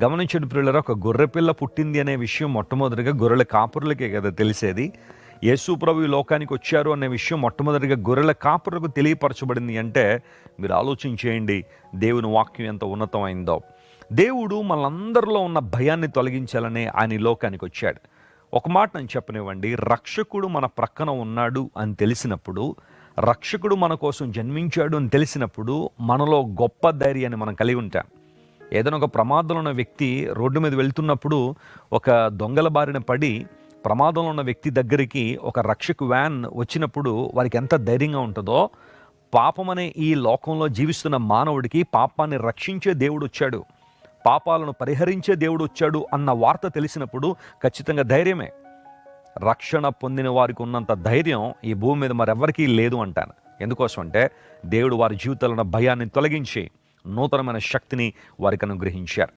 గమనించండి ప్రియులారా, ఒక గొర్రె పిల్ల పుట్టింది అనే విషయం మొట్టమొదటిగా గొర్రెల కాపురులకే కదా తెలిసేది. యేసు ప్రభు ఈ లోకానికి వచ్చారు అనే విషయం మొట్టమొదటిగా గొర్రెల కాపురులకు తెలియపరచబడింది అంటే మీరు ఆలోచించేయండి దేవుని వాక్యం ఎంత ఉన్నతమైందో. దేవుడు మనందరిలో ఉన్న భయాన్ని తొలగించాలని ఆయన ఈ లోకానికి వచ్చాడు. ఒక మాట నేను చెప్పనివ్వండి, రక్షకుడు మన ప్రక్కన ఉన్నాడు అని తెలిసినప్పుడు, రక్షకుడు మన కోసం జన్మించాడు అని తెలిసినప్పుడు మనలో గొప్ప ధైర్యాన్ని మనం కలిగి ఉంటాం. ఏదైనా ఒక ప్రమాదంలో ఉన్న వ్యక్తి రోడ్డు మీద వెళ్తున్నప్పుడు ఒక దొంగల బారిన పడి ప్రమాదంలో ఉన్న వ్యక్తి దగ్గరికి ఒక రక్షక వ్యాన్ వచ్చినప్పుడు వారికి ఎంత ధైర్యంగా ఉంటుందో, పాపమనే ఈ లోకంలో జీవిస్తున్న మానవుడికి పాపాన్ని రక్షించే దేవుడు వచ్చాడు, పాపాలను పరిహరించే దేవుడు వచ్చాడు అన్న వార్త తెలిసినప్పుడు ఖచ్చితంగా ధైర్యమే. రక్షణ పొందిన వారికి ఉన్నంత ధైర్యం ఈ భూమి మీద మరెవ్వరికీ లేదు అంటాను. ఎందుకోసం అంటే దేవుడు వారి జీవితాలను భయాన్ని తొలగించి నూతనమైన శక్తిని వారికి అనుగ్రహించారు.